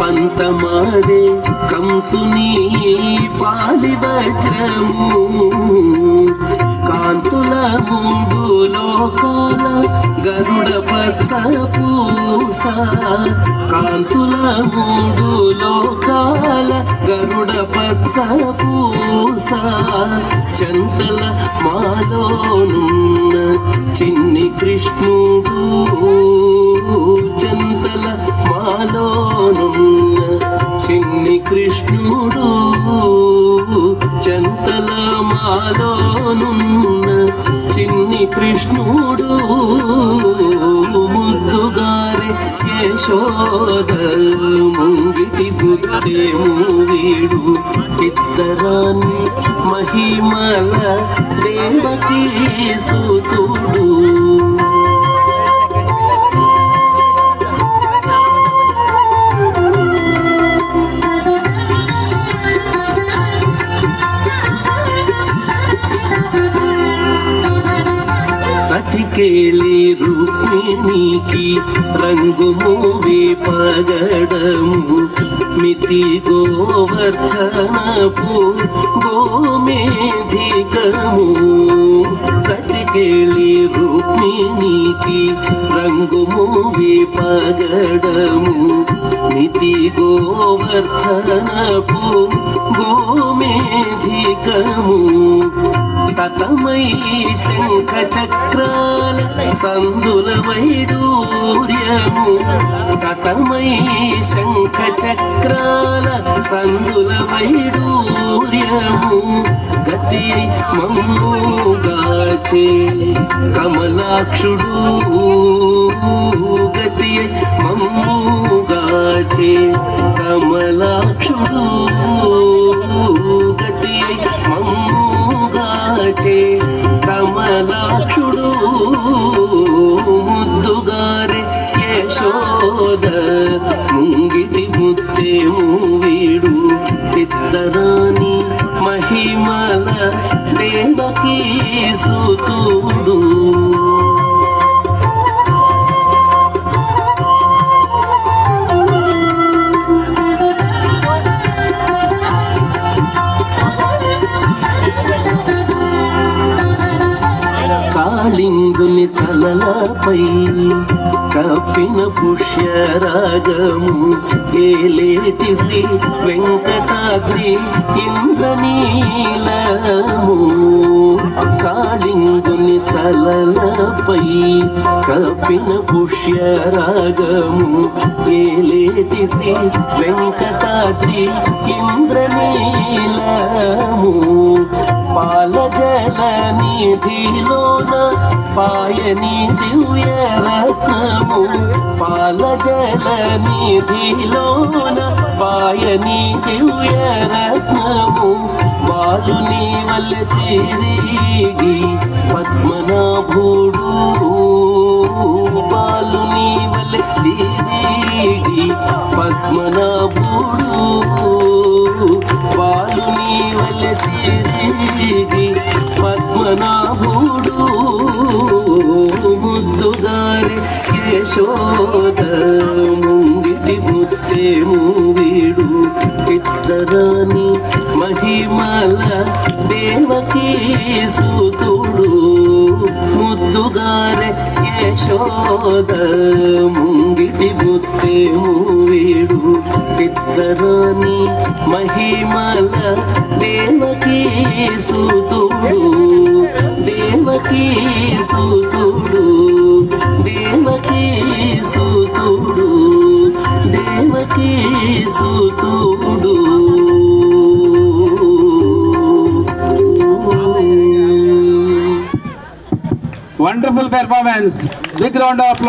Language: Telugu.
పంతమాడే కంసుని పాలి వజ్రము కాంతుల ముందు లోకాల గరుడ పచ్చ పూస కాంతుల మూడు లోకాల గరుడ పచ్చ పూస చంతల మాలోనున్న చిన్ని కృష్ణుడు చంతల మాలోనున్న చిన్ని కృష్ణుడు చంతల మాలోనున్న చిన్ని కృష్ణుడు ముద్దుగారే యశోద ముంగిటి బుద్ధేము వీడు ఇద్దరాన్ని మహిమల దేవకీ సుతుడు కేళి రుక్మిణికి రంగు మూవి పగడము మితి గోవర్ధనపు గోమేధికము ప్రతికేళి రుక్మిణికి రంగు మూవి పగడము మితి గోవర్ధనపు గోమేధికము సతమై శంఖ చక్రాల సందుల వైడూర్యము సతమై శంఖ చక్రాల సందుల వైడూర్యము గతి మమ్ముగాచే కమలాక్షుడు గతి మమ్ముగాచే కమలాక్షుడు గతి కమలాక్షుడు ముద్దుగారే యశోద ముంగిటి ముత్తేము వీడు ఇద్దరాని మహిమల దేవకీ సుతుడు కాళింగుని తలలపై కప్పిన పుష్యరాగము ఏలేటి శ్రీ వెంకటాద్రి ఇంద్రనీలము కాళింగుని తలలపై కప్పిన పుష్యరాగము ఏలేటి శ్రీ వెంకటాద్రి ఇంద్రనీలము పాలజల నిధిలోన పాయని దివ్య రత్నము పాలజల నిధిలోన పాయని దివ్య రత్నము బాలుని వల్ల తిరిగి పద్మనాభుడు బాలుని వల్ల తిరిగి పద్మనాభుడు బాలుని వల్ల తిరిగి పద్మనాభుడు ముద్దుగారే యశోద ముంగిటి ముత్తేము వీడు ఇద్దరాని మహిమల దేవకీ సుతుడు ముద్దుగారే యశోద ముంగిటి ముత్తేము వీడు ఇద్దరాని మహిమల Devaki సుతుడు Devaki సుతుడు Devaki సుతుడు Devaki సుతుడు Wonderful performance. Big round of applause.